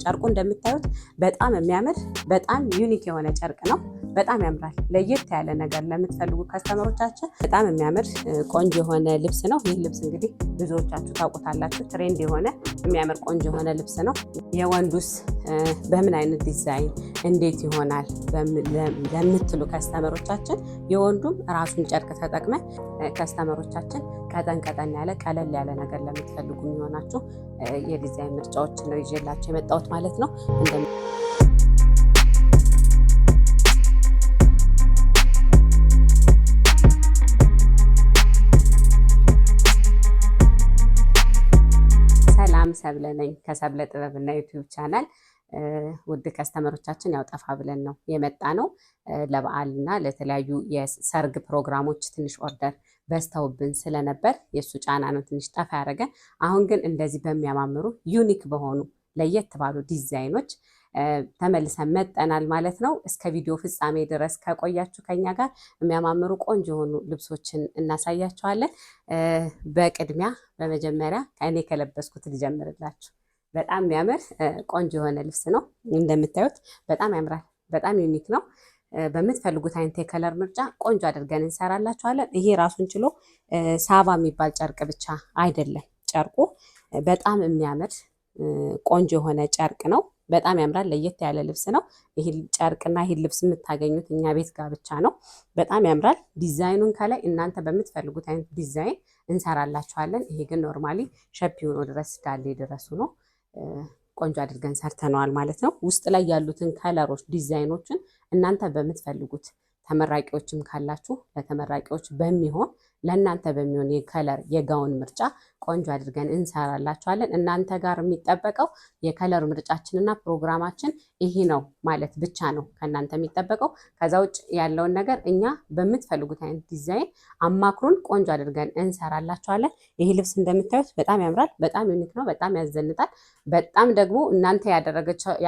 ጨርቁ እንደምታዩት በጣም የሚያምር በጣም ዩኒክ የሆነ ጨርቅ ነው። በጣም ያምራል። ለየት ያለ ነገር ለምትፈልጉ ከስተመሮቻችን በጣም የሚያምር ቆንጆ የሆነ ልብስ ነው። ይህ ልብስ እንግዲህ ብዙዎቻችሁ ታውቁታላችሁ። ትሬንድ የሆነ የሚያምር ቆንጆ የሆነ ልብስ ነው። የወንዱስ በምን አይነት ዲዛይን እንዴት ይሆናል ለምትሉ ከስተመሮቻችን የወንዱም ራሱን ጨርቅ ተጠቅመን ከስተመሮቻችን ቀጠን ያለ ቀለል ያለ ነገር ለምትፈልጉ የሚሆናችሁ የዲዛይን ምርጫዎች ነው ይዤላችሁ የመጣሁት ማለት ነው። ሰላም ሰብለ ነኝ ከሰብለ ጥበብና ዩቲዩብ ቻናል። ውድ ከስተመሮቻችን ያው ጠፋ ብለን ነው የመጣ ነው። ለበዓልና ለተለያዩ የሰርግ ፕሮግራሞች ትንሽ ኦርደር በስተውብን ስለነበር የሱ ጫና ነው ትንሽ ጠፋ ያደረገ። አሁን ግን እንደዚህ በሚያማምሩ ዩኒክ በሆኑ ለየት ባሉ ዲዛይኖች ተመልሰን መጠናል ማለት ነው። እስከ ቪዲዮ ፍጻሜ ድረስ ከቆያችሁ ከኛ ጋር የሚያማምሩ ቆንጆ የሆኑ ልብሶችን እናሳያችኋለን። በቅድሚያ በመጀመሪያ ከእኔ ከለበስኩት ልጀምርላችሁ። በጣም የሚያምር ቆንጆ የሆነ ልብስ ነው። እንደምታዩት በጣም ያምራል። በጣም ዩኒክ ነው። በምትፈልጉት አይነት የከለር ምርጫ ቆንጆ አድርገን እንሰራላችኋለን። ይሄ ራሱን ችሎ ሳባ የሚባል ጨርቅ ብቻ አይደለም። ጨርቁ በጣም የሚያምር ቆንጆ የሆነ ጨርቅ ነው። በጣም ያምራል። ለየት ያለ ልብስ ነው። ይሄ ጨርቅና ይሄ ልብስ የምታገኙት እኛ ቤት ጋር ብቻ ነው። በጣም ያምራል። ዲዛይኑን ከላይ እናንተ በምትፈልጉት አይነት ዲዛይን እንሰራላችኋለን። ይሄ ግን ኖርማሊ ሸፒ ሆኖ ድረስ ዳሌ ድረሱ ነው ቆንጆ አድርገን ሰርተነዋል ማለት ነው። ውስጥ ላይ ያሉትን ከለሮች ዲዛይኖችን እናንተ በምትፈልጉት ተመራቂዎችም ካላችሁ ለተመራቂዎች በሚሆን ለእናንተ በሚሆን የከለር የጋውን ምርጫ ቆንጆ አድርገን እንሰራላችኋለን። እናንተ ጋር የሚጠበቀው የከለር ምርጫችንና ፕሮግራማችን ይሄ ነው ማለት ብቻ ነው ከእናንተ የሚጠበቀው። ከዛ ውጭ ያለውን ነገር እኛ በምትፈልጉት አይነት ዲዛይን አማክሩን፣ ቆንጆ አድርገን እንሰራላችኋለን። ይሄ ልብስ እንደምታዩት በጣም ያምራል። በጣም ዩኒክ ነው። በጣም ያዘንጣል። በጣም ደግሞ እናንተ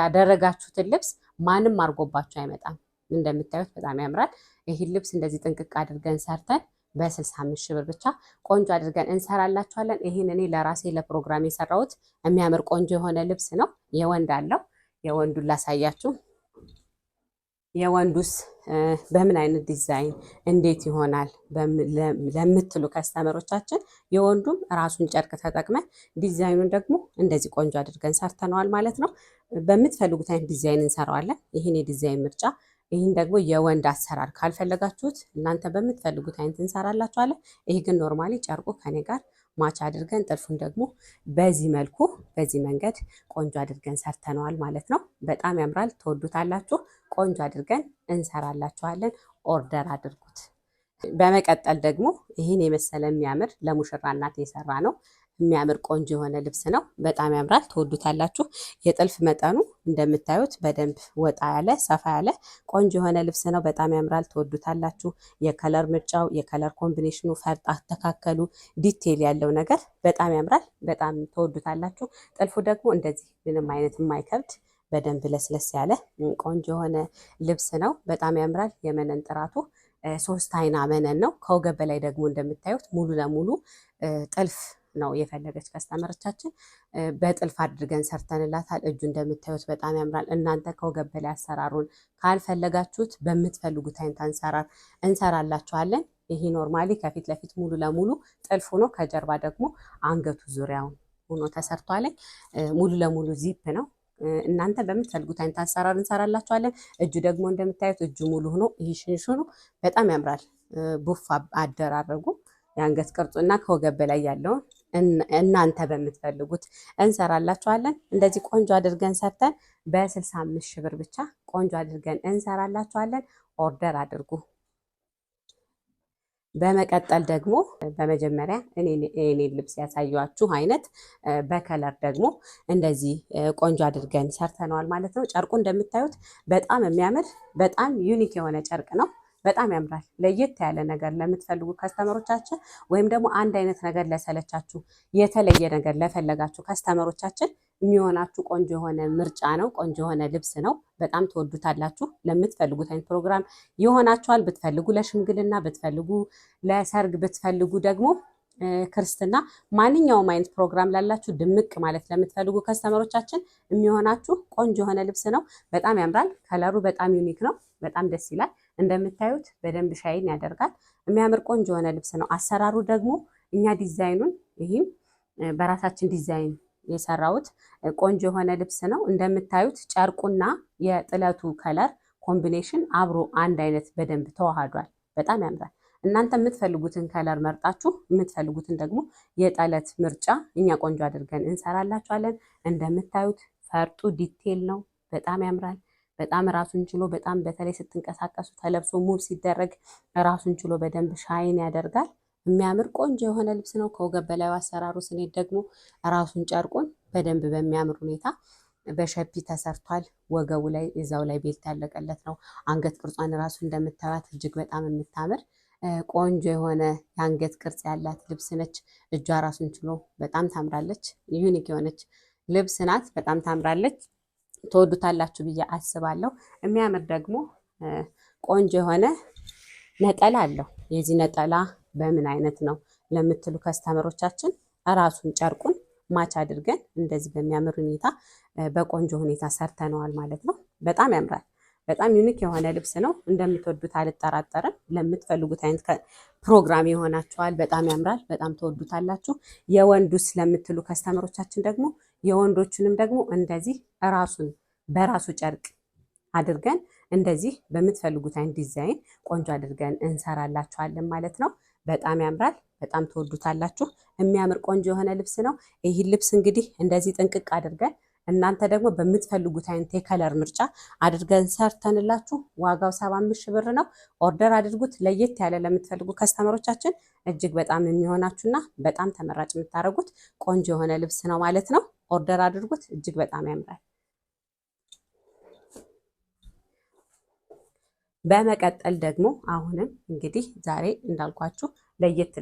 ያደረጋችሁትን ልብስ ማንም አድርጎባችሁ አይመጣም። እንደምታዩት በጣም ያምራል። ይሄን ልብስ እንደዚህ ጥንቅቅ አድርገን ሰርተን በ65 ሺህ ብር ብቻ ቆንጆ አድርገን እንሰራላችኋለን። ይሄን እኔ ለራሴ ለፕሮግራም የሰራሁት የሚያምር ቆንጆ የሆነ ልብስ ነው። የወንድ አለው። የወንዱን ላሳያችሁ። የወንዱስ በምን አይነት ዲዛይን እንዴት ይሆናል ለምትሉ ከስተመሮቻችን የወንዱም ራሱን ጨርቅ ተጠቅመን ዲዛይኑን ደግሞ እንደዚህ ቆንጆ አድርገን ሰርተነዋል ማለት ነው። በምትፈልጉት አይነት ዲዛይን እንሰራዋለን። ይሄን የዲዛይን ምርጫ ይህን ደግሞ የወንድ አሰራር ካልፈለጋችሁት እናንተ በምትፈልጉት አይነት እንሰራላችኋለን። ይሄ ግን ኖርማሊ ጨርቁ ከኔ ጋር ማች አድርገን ጥልፉን ደግሞ በዚህ መልኩ በዚህ መንገድ ቆንጆ አድርገን ሰርተነዋል ማለት ነው። በጣም ያምራል። ትወዱታላችሁ። ቆንጆ አድርገን እንሰራላችኋለን። ኦርደር አድርጉት። በመቀጠል ደግሞ ይህን የመሰለ የሚያምር ለሙሽራ እናት የሰራ ነው። የሚያምር ቆንጆ የሆነ ልብስ ነው። በጣም ያምራል። ትወዱታላችሁ። የጥልፍ መጠኑ እንደምታዩት በደንብ ወጣ ያለ ሰፋ ያለ ቆንጆ የሆነ ልብስ ነው። በጣም ያምራል። ትወዱታላችሁ። የከለር ምርጫው፣ የከለር ኮምቢኔሽኑ፣ ፈርጥ አተካከሉ፣ ዲቴል ያለው ነገር በጣም ያምራል። በጣም ትወዱታላችሁ። ጥልፉ ደግሞ እንደዚህ ምንም አይነት የማይከብድ በደንብ ለስለስ ያለ ቆንጆ የሆነ ልብስ ነው። በጣም ያምራል። የመነን ጥራቱ 3 አይና መነን ነው። ከወገብ በላይ ደግሞ እንደምታዩት ሙሉ ለሙሉ ጥልፍ ነው የፈለገች ከስተመሮቻችን። በጥልፍ አድርገን ሰርተንላታል። እጁ እንደምታዩት በጣም ያምራል። እናንተ ከወገብ በላይ አሰራሩን ካልፈለጋችሁት በምትፈልጉት አይነት አሰራር እንሰራላችኋለን። ይሄ ኖርማሊ ከፊት ለፊት ሙሉ ለሙሉ ጥልፍ ሆኖ ከጀርባ ደግሞ አንገቱ ዙሪያውን ሆኖ ተሰርቷል። ሙሉ ለሙሉ ዚፕ ነው። እናንተ በምትፈልጉት አይነት አሰራር እንሰራላችኋለን። እጁ ደግሞ እንደምታዩት እጁ ሙሉ ሆኖ ይሄ ሽንሽኑ በጣም ያምራል። ቡፍ አደራረጉ የአንገት ቅርጹ እና ከወገብ በላይ ያለውን እናንተ በምትፈልጉት እንሰራላችኋለን። እንደዚህ ቆንጆ አድርገን ሰርተን በ65 ሺህ ብር ብቻ ቆንጆ አድርገን እንሰራላችኋለን። ኦርደር አድርጉ። በመቀጠል ደግሞ በመጀመሪያ እኔ ልብስ ያሳያችሁ አይነት በከለር ደግሞ እንደዚህ ቆንጆ አድርገን ሰርተነዋል ማለት ነው። ጨርቁ እንደምታዩት በጣም የሚያምር በጣም ዩኒክ የሆነ ጨርቅ ነው። በጣም ያምራል። ለየት ያለ ነገር ለምትፈልጉ ከስተመሮቻችን ወይም ደግሞ አንድ አይነት ነገር ለሰለቻችሁ የተለየ ነገር ለፈለጋችሁ ከስተመሮቻችን የሚሆናችሁ ቆንጆ የሆነ ምርጫ ነው። ቆንጆ የሆነ ልብስ ነው። በጣም ትወዱታላችሁ። ለምትፈልጉት አይነት ፕሮግራም ይሆናችኋል። ብትፈልጉ ለሽምግልና፣ ብትፈልጉ ለሰርግ፣ ብትፈልጉ ደግሞ ክርስትና፣ ማንኛውም አይነት ፕሮግራም ላላችሁ ድምቅ ማለት ለምትፈልጉ ከስተመሮቻችን የሚሆናችሁ ቆንጆ የሆነ ልብስ ነው። በጣም ያምራል። ከለሩ በጣም ዩኒክ ነው። በጣም ደስ ይላል። እንደምታዩት በደንብ ሻይን ያደርጋል። የሚያምር ቆንጆ የሆነ ልብስ ነው። አሰራሩ ደግሞ እኛ ዲዛይኑን ይህም በራሳችን ዲዛይን የሰራሁት ቆንጆ የሆነ ልብስ ነው። እንደምታዩት ጨርቁና የጥለቱ ከለር ኮምቢኔሽን አብሮ አንድ አይነት በደንብ ተዋህዷል። በጣም ያምራል። እናንተ የምትፈልጉትን ከለር መርጣችሁ የምትፈልጉትን ደግሞ የጠለት ምርጫ እኛ ቆንጆ አድርገን እንሰራላችኋለን። እንደምታዩት ፈርጡ ዲቴል ነው። በጣም ያምራል። በጣም ራሱን ችሎ በጣም በተለይ ስትንቀሳቀሱ ተለብሶ ሙቭ ሲደረግ ራሱን ችሎ በደንብ ሻይን ያደርጋል። የሚያምር ቆንጆ የሆነ ልብስ ነው። ከወገብ በላዩ አሰራሩ ስንሄድ ደግሞ ራሱን ጨርቁን በደንብ በሚያምር ሁኔታ በሸፒ ተሰርቷል። ወገቡ ላይ እዛው ላይ ቤልት ያለቀለት ነው። አንገት ቅርጿን ራሱ እንደምታዩት እጅግ በጣም የምታምር ቆንጆ የሆነ የአንገት ቅርጽ ያላት ልብስ ነች። እጇ ራሱን ችሎ በጣም ታምራለች። ዩኒክ የሆነች ልብስ ናት። በጣም ታምራለች። ትወዱታላችሁ ብዬ አስባለሁ። የሚያምር ደግሞ ቆንጆ የሆነ ነጠላ አለው። የዚህ ነጠላ በምን አይነት ነው ለምትሉ ከስተመሮቻችን ራሱን ጨርቁን ማች አድርገን እንደዚህ በሚያምር ሁኔታ በቆንጆ ሁኔታ ሰርተነዋል ማለት ነው። በጣም ያምራል። በጣም ዩኒክ የሆነ ልብስ ነው። እንደምትወዱት አልጠራጠርም። ለምትፈልጉት አይነት ፕሮግራም ይሆናችኋል። በጣም ያምራል። በጣም ትወዱታላችሁ። የወንዱስ ለምትሉ ከስተመሮቻችን ደግሞ የወንዶቹንም ደግሞ እንደዚህ ራሱን በራሱ ጨርቅ አድርገን እንደዚህ በምትፈልጉት አይነት ዲዛይን ቆንጆ አድርገን እንሰራላችኋለን ማለት ነው። በጣም ያምራል። በጣም ትወዱታላችሁ። የሚያምር ቆንጆ የሆነ ልብስ ነው። ይህ ልብስ እንግዲህ እንደዚህ ጥንቅቅ አድርገን እናንተ ደግሞ በምትፈልጉት አይነት የከለር ምርጫ አድርገን ሰርተንላችሁ ዋጋው 75 ሺህ ብር ነው። ኦርደር አድርጉት። ለየት ያለ ለምትፈልጉ ከስተመሮቻችን እጅግ በጣም የሚሆናችሁና በጣም ተመራጭ የምታደርጉት ቆንጆ የሆነ ልብስ ነው ማለት ነው። ኦርደር አድርጉት። እጅግ በጣም ያምራል። በመቀጠል ደግሞ አሁንም እንግዲህ ዛሬ እንዳልኳችሁ ለየት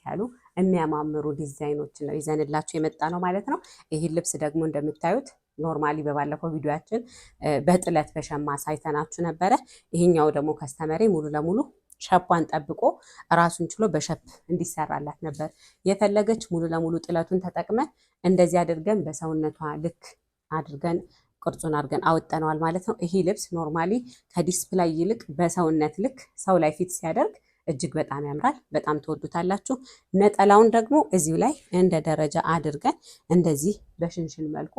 ያሉ የሚያማምሩ ዲዛይኖችን ነው ይዘንላችሁ የመጣ ነው ማለት ነው። ይህን ልብስ ደግሞ እንደምታዩት ኖርማሊ በባለፈው ቪዲዮአችን በጥለት በሸማ ሳይተናችሁ ነበረ። ይሄኛው ደግሞ ከስተመሬ ሙሉ ለሙሉ ሸፓን ጠብቆ ራሱን ችሎ በሸፕ እንዲሰራላት ነበር የፈለገች። ሙሉ ለሙሉ ጥለቱን ተጠቅመን እንደዚህ አድርገን በሰውነቷ ልክ አድርገን ቅርጹን አድርገን አወጠነዋል ማለት ነው። ይሄ ልብስ ኖርማሊ ከዲስፕላይ ይልቅ በሰውነት ልክ ሰው ላይ ፊት ሲያደርግ እጅግ በጣም ያምራል። በጣም ትወዱታላችሁ። ነጠላውን ደግሞ እዚሁ ላይ እንደ ደረጃ አድርገን እንደዚህ በሽንሽን መልኩ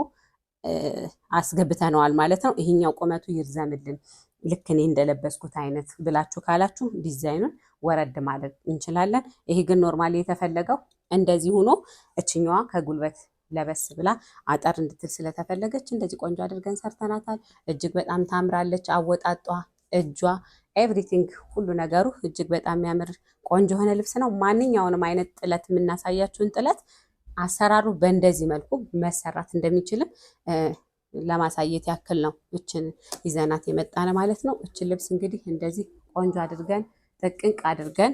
አስገብተነዋል ማለት ነው። ይሄኛው ቁመቱ ይርዘምልን ልክ እኔ እንደለበስኩት አይነት ብላችሁ ካላችሁ ዲዛይኑን ወረድ ማለት እንችላለን። ይሄ ግን ኖርማሊ የተፈለገው እንደዚህ ሆኖ እችኛዋ ከጉልበት ለበስ ብላ አጠር እንድትል ስለተፈለገች እንደዚህ ቆንጆ አድርገን ሰርተናታል። እጅግ በጣም ታምራለች። አወጣጧ፣ እጇ፣ ኤቭሪቲንግ ሁሉ ነገሩ እጅግ በጣም የሚያምር ቆንጆ የሆነ ልብስ ነው። ማንኛውንም አይነት ጥለት የምናሳያችሁን ጥለት አሰራሩ በእንደዚህ መልኩ መሰራት እንደሚችልም ለማሳየት ያክል ነው እችን ይዘናት የመጣነ ማለት ነው። እችን ልብስ እንግዲህ እንደዚህ ቆንጆ አድርገን ጥቅንቅ አድርገን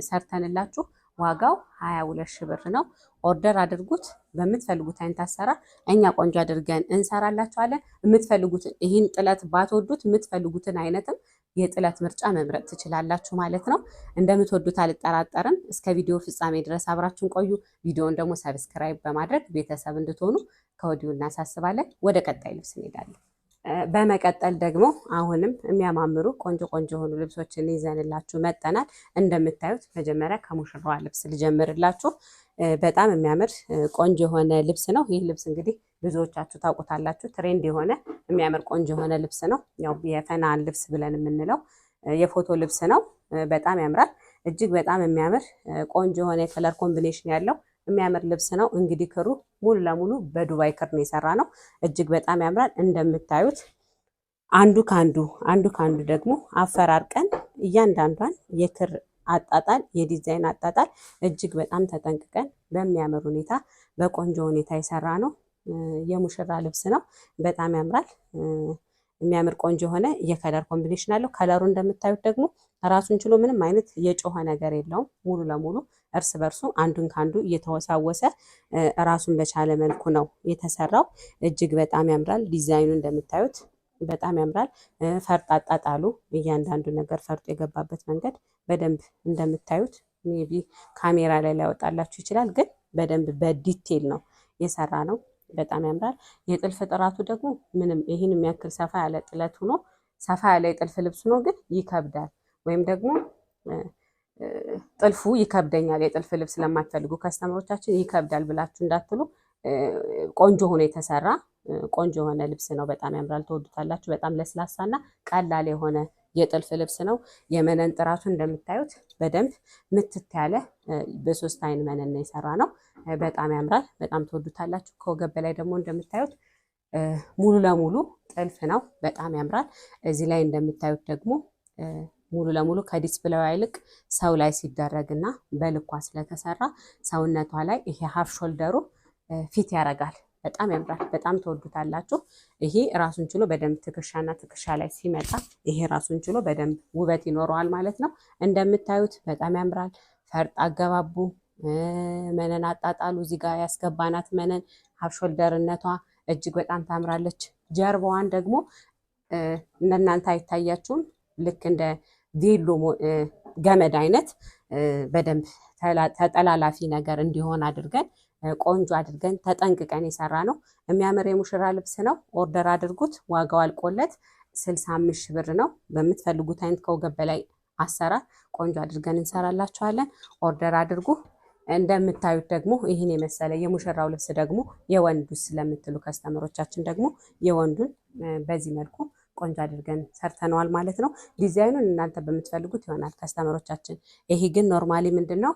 ሰርተንላችሁ ዋጋው 22 ሺህ ብር ነው። ኦርደር አድርጉት። በምትፈልጉት አይነት አሰራር እኛ ቆንጆ አድርገን እንሰራላችኋለን። የምትፈልጉትን ይህን ጥለት ባትወዱት የምትፈልጉትን አይነትም የጥለት ምርጫ መምረጥ ትችላላችሁ ማለት ነው። እንደምትወዱት አልጠራጠርም። እስከ ቪዲዮ ፍጻሜ ድረስ አብራችሁን ቆዩ። ቪዲዮውን ደግሞ ሰብስክራይብ በማድረግ ቤተሰብ እንድትሆኑ ከወዲሁ እናሳስባለን። ወደ ቀጣይ ልብስ እንሄዳለን። በመቀጠል ደግሞ አሁንም የሚያማምሩ ቆንጆ የሆኑ ልብሶችን ይዘንላችሁ መጠናል። እንደምታዩት መጀመሪያ ከሙሽራዋ ልብስ ልጀምርላችሁ። በጣም የሚያምር ቆንጆ የሆነ ልብስ ነው። ይህ ልብስ እንግዲህ ብዙዎቻችሁ ታውቁታላችሁ። ትሬንድ የሆነ የሚያምር ቆንጆ የሆነ ልብስ ነው። ያው የፈናን ልብስ ብለን የምንለው የፎቶ ልብስ ነው። በጣም ያምራል። እጅግ በጣም የሚያምር ቆንጆ የሆነ የከለር ኮምቢኔሽን ያለው የሚያምር ልብስ ነው። እንግዲህ ክሩ ሙሉ ለሙሉ በዱባይ ክር ነው የሰራ ነው። እጅግ በጣም ያምራል። እንደምታዩት አንዱ ካንዱ ደግሞ አፈራርቀን እያንዳንዷን የክር አጣጣል የዲዛይን አጣጣል እጅግ በጣም ተጠንቅቀን በሚያምር ሁኔታ በቆንጆ ሁኔታ የሰራ ነው። የሙሽራ ልብስ ነው። በጣም ያምራል። የሚያምር ቆንጆ የሆነ የከለር ኮምቢኔሽን አለው። ከለሩ እንደምታዩት ደግሞ ራሱን ችሎ ምንም አይነት የጮኸ ነገር የለውም። ሙሉ ለሙሉ እርስ በርሱ አንዱን ካንዱ እየተወሳወሰ ራሱን በቻለ መልኩ ነው የተሰራው። እጅግ በጣም ያምራል። ዲዛይኑ እንደምታዩት በጣም ያምራል። ፈርጥ አጣጣሉ እያንዳንዱ ነገር ፈርጡ የገባበት መንገድ በደንብ እንደምታዩት ሜቢ ካሜራ ላይ ሊያወጣላችሁ ይችላል፣ ግን በደንብ በዲቴል ነው የሰራ ነው። በጣም ያምራል። የጥልፍ ጥራቱ ደግሞ ምንም ይህን የሚያክል ሰፋ ያለ ጥለት ሆኖ ሰፋ ያለ የጥልፍ ልብስ ሆኖ ግን ይከብዳል፣ ወይም ደግሞ ጥልፉ ይከብደኛል የጥልፍ ልብስ ለማትፈልጉ ከስተመሮቻችን ይከብዳል ብላችሁ እንዳትሉ፣ ቆንጆ ሆኖ የተሰራ ቆንጆ የሆነ ልብስ ነው። በጣም ያምራል፣ ትወዱታላችሁ። በጣም ለስላሳና ቀላል የሆነ የጥልፍ ልብስ ነው። የመነን ጥራቱ እንደምታዩት በደንብ ምትት ያለ በ3 አይን መነን ነው የሰራ ነው። በጣም ያምራል፣ በጣም ትወዱታላችሁ። ከወገብ በላይ ደግሞ እንደምታዩት ሙሉ ለሙሉ ጥልፍ ነው። በጣም ያምራል። እዚህ ላይ እንደምታዩት ደግሞ ሙሉ ለሙሉ ከዲስፕሌዋ ይልቅ ሰው ላይ ሲደረግና በልኳ ስለተሰራ ሰውነቷ ላይ ይሄ ሀፍ ሾልደሩ ፊት ያደርጋል። በጣም ያምራል። በጣም ተወዱታላችሁ። ይሄ ራሱን ችሎ በደንብ ትከሻና ትከሻ ላይ ሲመጣ ይሄ ራሱን ችሎ በደንብ ውበት ይኖረዋል ማለት ነው። እንደምታዩት በጣም ያምራል። ፈርጥ አገባቡ፣ መነን አጣጣሉ፣ እዚህ ጋር ያስገባናት መነን ሀፍ ሾልደርነቷ እጅግ በጣም ታምራለች። ጀርባዋን ደግሞ እንደናንተ አይታያችሁም፣ ልክ እንደ ቬሎ ገመድ አይነት በደንብ ተጠላላፊ ነገር እንዲሆን አድርገን ቆንጆ አድርገን ተጠንቅቀን የሰራ ነው። የሚያምር የሙሽራ ልብስ ነው። ኦርደር አድርጉት። ዋጋው አልቆለት 65 ሺህ ብር ነው። በምትፈልጉት አይነት ከወገብ በላይ አሰራር ቆንጆ አድርገን እንሰራላችኋለን። ኦርደር አድርጉ። እንደምታዩት ደግሞ ይህን የመሰለ የሙሽራው ልብስ ደግሞ የወንዱ ስለምትሉ ከስተመሮቻችን ደግሞ የወንዱን በዚህ መልኩ ቆንጆ አድርገን ሰርተነዋል ማለት ነው። ዲዛይኑን እናንተ በምትፈልጉት ይሆናል ከስተመሮቻችን። ይሄ ግን ኖርማሊ ምንድነው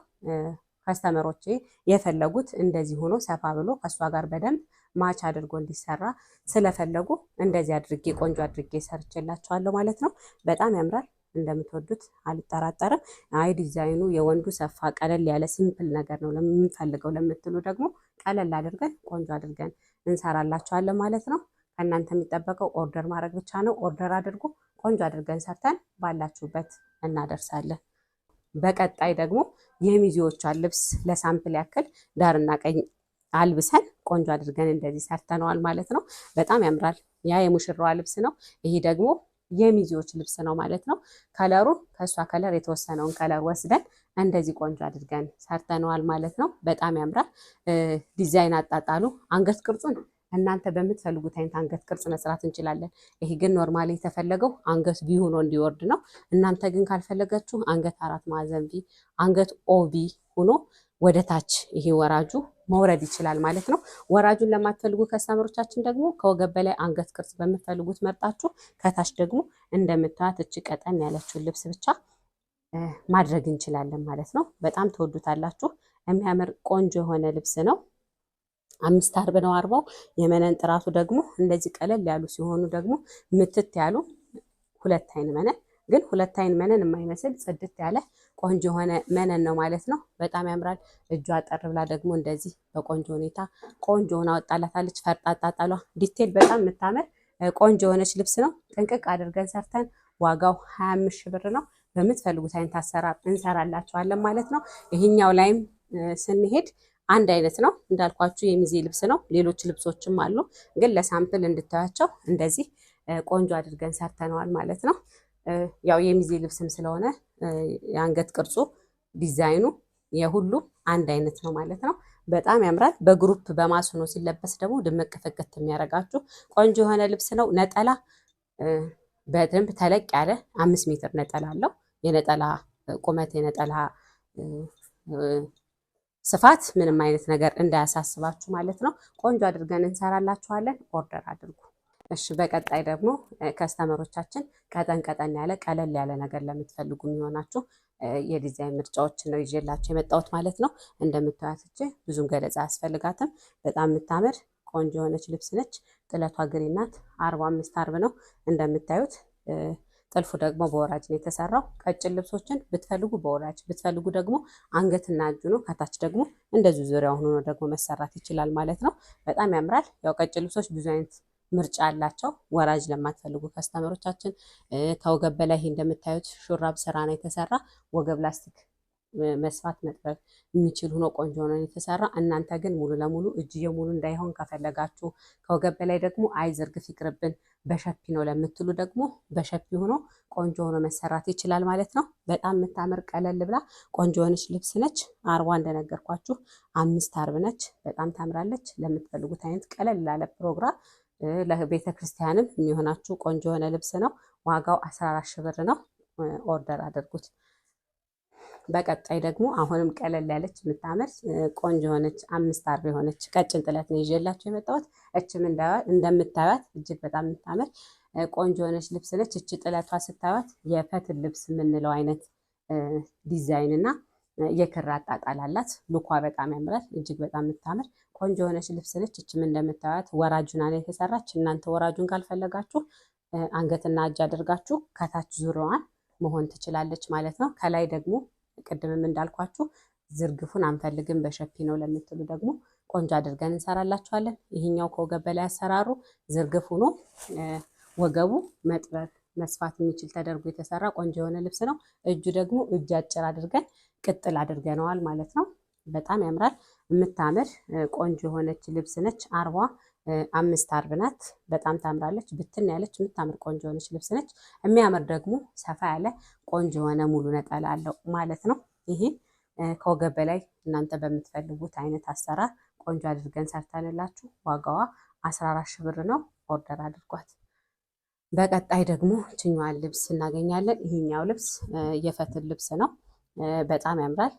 ከስተመሮቼ የፈለጉት እንደዚህ ሆኖ ሰፋ ብሎ ከሷ ጋር በደንብ ማች አድርጎ እንዲሰራ ስለፈለጉ እንደዚህ አድርጌ ቆንጆ አድርጌ ሰርቼላችኋለሁ ማለት ነው። በጣም ያምራል። እንደምትወዱት አልጠራጠርም። አይ ዲዛይኑ የወንዱ ሰፋ ቀለል ያለ ሲምፕል ነገር ነው ለምንፈልገው ለምትሉ ደግሞ ቀለል አድርገን ቆንጆ አድርገን እንሰራላችኋለን ማለት ነው። ከእናንተ የሚጠበቀው ኦርደር ማድረግ ብቻ ነው። ኦርደር አድርጉ። ቆንጆ አድርገን ሰርተን ባላችሁበት እናደርሳለን። በቀጣይ ደግሞ የሚዜዎቿን ልብስ ለሳምፕል ያክል ዳርና ቀኝ አልብሰን ቆንጆ አድርገን እንደዚህ ሰርተነዋል ማለት ነው። በጣም ያምራል። ያ የሙሽራዋ ልብስ ነው። ይሄ ደግሞ የሚዜዎች ልብስ ነው ማለት ነው። ከለሩ ከእሷ ከለር የተወሰነውን ከለር ወስደን እንደዚህ ቆንጆ አድርገን ሰርተነዋል ማለት ነው። በጣም ያምራል። ዲዛይን አጣጣሉ፣ አንገት ቅርጹን እናንተ በምትፈልጉት አይነት አንገት ቅርጽ መስራት እንችላለን። ይሄ ግን ኖርማሊ የተፈለገው አንገት ቪ ሆኖ እንዲወርድ ነው። እናንተ ግን ካልፈለጋችሁ አንገት 4 ማዕዘን ቪ፣ አንገት ኦቪ ሆኖ ወደ ታች ይሄ ወራጁ መውረድ ይችላል ማለት ነው። ወራጁን ለማትፈልጉ ከስተመሮቻችን ደግሞ ከወገብ በላይ አንገት ቅርጽ በምትፈልጉት መርጣችሁ ከታች ደግሞ እንደምታዩት እቺ ቀጠን ያለችውን ልብስ ብቻ ማድረግ እንችላለን ማለት ነው። በጣም ትወዱታላችሁ። የሚያምር ቆንጆ የሆነ ልብስ ነው። 5 አርብ ነው አርባው። የመነን ጥራቱ ደግሞ እንደዚህ ቀለል ያሉ ሲሆኑ ደግሞ ምትት ያሉ 2 አይን መነን፣ ግን 2 አይን መነን የማይመስል ጽድት ያለ ቆንጆ የሆነ መነን ነው ማለት ነው። በጣም ያምራል። እጇ አጠር ብላ ደግሞ እንደዚህ በቆንጆ ሁኔታ ቆንጆ ሆና ወጣላታለች። ፈርጣጣጣሏ ዲቴል በጣም የምታምር ቆንጆ የሆነች ልብስ ነው። ጥንቅቅ አድርገን ሰርተን ዋጋው 25 ሺህ ብር ነው። በምትፈልጉት አይነት አሰራር እንሰራላችኋለን ማለት ነው። ይሄኛው ላይም ስንሄድ አንድ አይነት ነው እንዳልኳችሁ የሚዜ ልብስ ነው። ሌሎች ልብሶችም አሉ፣ ግን ለሳምፕል እንድታያቸው እንደዚህ ቆንጆ አድርገን ሰርተነዋል ማለት ነው። ያው የሚዜ ልብስም ስለሆነ የአንገት ቅርጹ ዲዛይኑ የሁሉ አንድ አይነት ነው ማለት ነው። በጣም ያምራል። በግሩፕ በማስኖ ሲለበስ ደግሞ ድምቅ ፍክት የሚያደርጋችሁ ቆንጆ የሆነ ልብስ ነው። ነጠላ በደንብ ተለቅ ያለ 5 ሜትር ነጠላ አለው። የነጠላ ቁመት የነጠላ ስፋት ምንም አይነት ነገር እንዳያሳስባችሁ ማለት ነው። ቆንጆ አድርገን እንሰራላችኋለን። ኦርደር አድርጉ። እሺ፣ በቀጣይ ደግሞ ከስተመሮቻችን ቀጠን ቀጠን ያለ ቀለል ያለ ነገር ለምትፈልጉ የሚሆናችሁ የዲዛይን ምርጫዎችን ነው ይዤላችሁ የመጣሁት ማለት ነው። እንደምታዩት ብዙም ገለጻ አያስፈልጋትም። በጣም የምታምር ቆንጆ የሆነች ልብስ ነች። ጥለቷ ግሪን ናት። 45 አርብ ነው እንደምታዩት። ጥልፉ ደግሞ በወራጅ ነው የተሰራው። ቀጭን ልብሶችን ብትፈልጉ በወራጅ ብትፈልጉ ደግሞ አንገትና እጁ ነው። ከታች ደግሞ እንደዚሁ ዙሪያው ሆኖ ደግሞ መሰራት ይችላል ማለት ነው። በጣም ያምራል። ያው ቀጭን ልብሶች ብዙ አይነት ምርጫ አላቸው። ወራጅ ለማትፈልጉ ከስተመሮቻችን ከወገብ በላይ ይሄ እንደምታዩት ሹራብ ስራ ነው የተሰራ። ወገብ ላስቲክ መስፋት መጥበብ የሚችል ሆኖ ቆንጆ ሆኖ የተሰራ። እናንተ ግን ሙሉ ለሙሉ እጅዬ ሙሉ እንዳይሆን ከፈለጋችሁ ከወገብ በላይ ደግሞ አይ ዝርግፍ ይቅርብን በሸፒ ነው ለምትሉ ደግሞ በሸፒ ሆኖ ቆንጆ ሆኖ መሰራት ይችላል ማለት ነው። በጣም የምታምር ቀለል ብላ ቆንጆ የሆነች ልብስ ነች። አርቧ እንደነገርኳችሁ 5 አርብ ነች። በጣም ታምራለች። ለምትፈልጉት አይነት ቀለል ላለ ፕሮግራም ለቤተ ክርስቲያንም የሚሆናችሁ ቆንጆ የሆነ ልብስ ነው። ዋጋው 14 ሺህ ብር ነው። ኦርደር አድርጉት። በቀጣይ ደግሞ አሁንም ቀለል ያለች የምታምር ቆንጆ የሆነች 5 አርብ የሆነች ቀጭን ጥለት ነው ይዤላችሁ የመጣሁት። እችም እንደምታዩት እጅግ በጣም የምታምር ቆንጆ የሆነች ልብስ ነች። እች ጥለቷ ስታዩት የፈትል ልብስ የምንለው አይነት ዲዛይን እና የክር አጣጣል አላት። ሉኳ በጣም ያምራል። እጅግ በጣም የምታምር ቆንጆ የሆነች ልብስ ነች። እችም እንደምታዩት ወራጁና ላይ የተሰራች። እናንተ ወራጁን ካልፈለጋችሁ አንገትና እጅ አድርጋችሁ ከታች ዙሪያዋን መሆን ትችላለች ማለት ነው። ከላይ ደግሞ ቅድምም እንዳልኳችሁ ዝርግፉን አንፈልግም በሸፒ ነው ለምትሉ ደግሞ ቆንጆ አድርገን እንሰራላችኋለን። ይሄኛው ከወገብ በላይ አሰራሩ ዝርግፉ ነው። ወገቡ መጥበብ መስፋት የሚችል ተደርጎ የተሰራ ቆንጆ የሆነ ልብስ ነው። እጁ ደግሞ እጅ አጭር አድርገን ቅጥል አድርገነዋል ማለት ነው። በጣም ያምራል። የምታምር ቆንጆ የሆነች ልብስ ነች። አርቧ 5 አርብ ናት። በጣም ታምራለች። ብትን ያለች የምታምር ቆንጆ የሆነች ልብስ ነች። የሚያምር ደግሞ ሰፋ ያለ ቆንጆ የሆነ ሙሉ ነጠላ አለው ማለት ነው። ይሄ ከወገብ በላይ እናንተ በምትፈልጉት አይነት አሰራር ቆንጆ አድርገን ሰርተንላችሁ ዋጋዋ 14 ሺህ ብር ነው። ኦርደር አድርጓት። በቀጣይ ደግሞ ችኛዋን ልብስ እናገኛለን። ይሄኛው ልብስ የፈትል ልብስ ነው። በጣም ያምራል።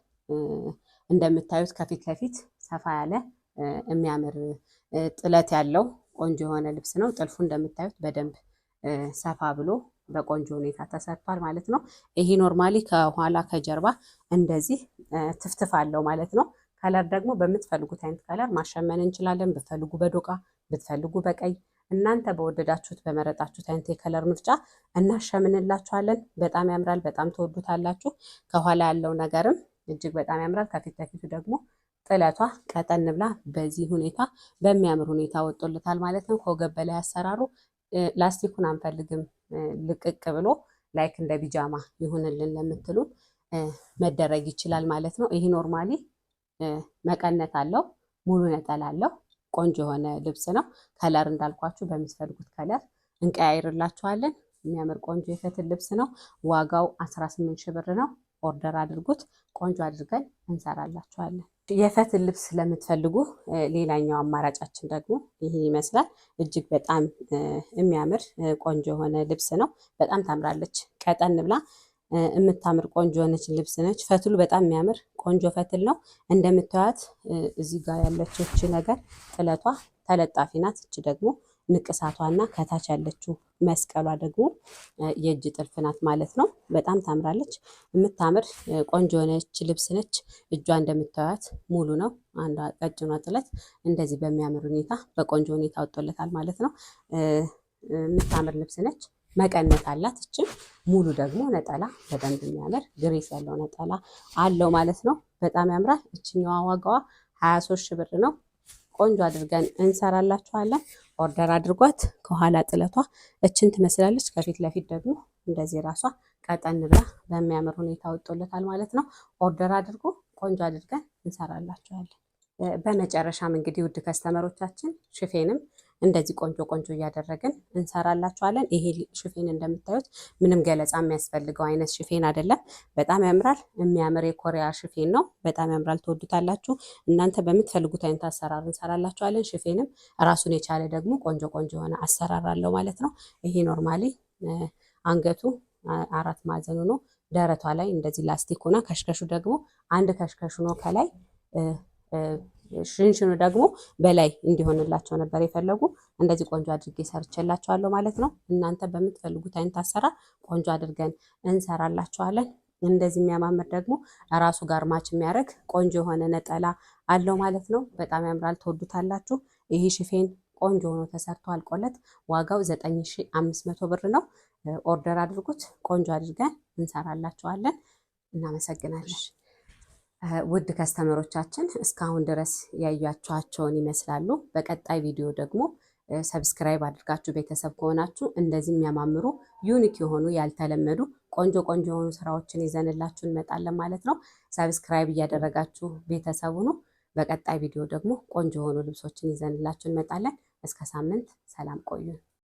እንደምታዩት ከፊት ለፊት ሰፋ ያለ የሚያምር ጥለት ያለው ቆንጆ የሆነ ልብስ ነው። ጥልፉ እንደምታዩት በደንብ ሰፋ ብሎ በቆንጆ ሁኔታ ተሰርቷል ማለት ነው። ይሄ ኖርማሊ ከኋላ ከጀርባ እንደዚህ ትፍትፍ አለው ማለት ነው። ከለር ደግሞ በምትፈልጉት አይነት ከለር ማሸመን እንችላለን። ብትፈልጉ በዶቃ ብትፈልጉ በቀይ እናንተ በወደዳችሁት በመረጣችሁት አይነት የከለር ምርጫ እናሸምንላችኋለን። በጣም ያምራል። በጣም ትወዱታላችሁ። ከኋላ ያለው ነገርም እጅግ በጣም ያምራል። ከፊት ለፊቱ ደግሞ ጥለቷ ቀጠን ብላ በዚህ ሁኔታ በሚያምር ሁኔታ ወጥቶልታል ማለት ነው። ከወገብ በላይ አሰራሩ ላስቲኩን አንፈልግም ልቅቅ ብሎ ላይክ እንደ ቢጃማ ይሁንልን ለምትሉ መደረግ ይችላል ማለት ነው። ይሄ ኖርማሊ መቀነት አለው፣ ሙሉ ነጠላ አለው። ቆንጆ የሆነ ልብስ ነው። ከለር እንዳልኳችሁ በምትፈልጉት ከለር እንቀያይርላችኋለን። የሚያምር ቆንጆ የፈትል ልብስ ነው። ዋጋው 18 ሺህ ብር ነው። ኦርደር አድርጉት። ቆንጆ አድርገን እንሰራላችኋለን። የፈትል ልብስ ለምትፈልጉ ሌላኛው አማራጫችን ደግሞ ይሄ ይመስላል። እጅግ በጣም የሚያምር ቆንጆ የሆነ ልብስ ነው። በጣም ታምራለች። ቀጠን ብላ የምታምር ቆንጆ የሆነች ልብስ ነች። ፈትሉ በጣም የሚያምር ቆንጆ ፈትል ነው። እንደምታዩት እዚህ ጋር ያለችው እቺ ነገር ጥለቷ ተለጣፊ ናት። እቺ ደግሞ ንቅሳቷና ከታች ያለችው መስቀሏ ደግሞ የእጅ ጥልፍ ናት ማለት ነው። በጣም ታምራለች። የምታምር ቆንጆ የሆነች ልብስ ነች። እጇ እንደምታዩት ሙሉ ነው። አንዷ ቀጭኗ ጥለት እንደዚህ በሚያምር ሁኔታ በቆንጆ ሁኔታ ወጥቶለታል ማለት ነው። የምታምር ልብስ ነች። መቀነት አላት። እችም ሙሉ ደግሞ ነጠላ በደንብ የሚያምር ግሬስ ያለው ነጠላ አለው ማለት ነው። በጣም ያምራል። እችኛዋ ዋጋዋ 23 ሺህ ብር ነው። ቆንጆ አድርገን እንሰራላችኋለን። ኦርደር አድርጓት። ከኋላ ጥለቷ እችን ትመስላለች። ከፊት ለፊት ደግሞ እንደዚህ ራሷ ቀጠን ብላ በሚያምር ሁኔታ ወጥቶለታል ማለት ነው። ኦርደር አድርጎ ቆንጆ አድርገን እንሰራላችኋለን። በመጨረሻም እንግዲህ ውድ ከስተመሮቻችን ሽፌንም እንደዚህ ቆንጆ ቆንጆ እያደረግን እንሰራላችኋለን። ይሄ ሽፌን እንደምታዩት ምንም ገለጻ የሚያስፈልገው አይነት ሽፌን አይደለም። በጣም ያምራል። የሚያምር የኮሪያ ሽፌን ነው። በጣም ያምራል። ትወዱታላችሁ። እናንተ በምትፈልጉት አይነት አሰራር እንሰራላችኋለን። ሽፌንም ራሱን የቻለ ደግሞ ቆንጆ ቆንጆ የሆነ አሰራር አለው ማለት ነው። ይሄ ኖርማሊ አንገቱ 4 ማዕዘኑ ነው። ደረቷ ላይ እንደዚህ ላስቲክ ሆና ከሽከሹ ደግሞ አንድ ከሽከሹ ነው ከላይ ሽንሽኑ ደግሞ በላይ እንዲሆንላቸው ነበር የፈለጉ። እንደዚህ ቆንጆ አድርጌ ሰርቼላችኋለሁ ማለት ነው። እናንተ በምትፈልጉት አይነት አሰራር ቆንጆ አድርገን እንሰራላችኋለን። እንደዚህ የሚያማምር ደግሞ ራሱ ጋር ማች የሚያደርግ ቆንጆ የሆነ ነጠላ አለው ማለት ነው። በጣም ያምራል። ትወዱታላችሁ። ይሄ ሽፌን ቆንጆ ሆኖ ተሰርቶ አልቆለት ዋጋው 9500 ብር ነው። ኦርደር አድርጉት። ቆንጆ አድርገን እንሰራላችኋለን። እናመሰግናለን። ውድ ከስተመሮቻችን እስካሁን ድረስ ያያችኋቸውን ይመስላሉ። በቀጣይ ቪዲዮ ደግሞ ሰብስክራይብ አድርጋችሁ ቤተሰብ ከሆናችሁ እንደዚህ የሚያማምሩ ዩኒክ የሆኑ ያልተለመዱ ቆንጆ ቆንጆ የሆኑ ስራዎችን ይዘንላችሁ እንመጣለን ማለት ነው። ሰብስክራይብ እያደረጋችሁ ቤተሰቡ ነው። በቀጣይ ቪዲዮ ደግሞ ቆንጆ የሆኑ ልብሶችን ይዘንላችሁ እንመጣለን። እስከ ሳምንት ሰላም ቆዩ።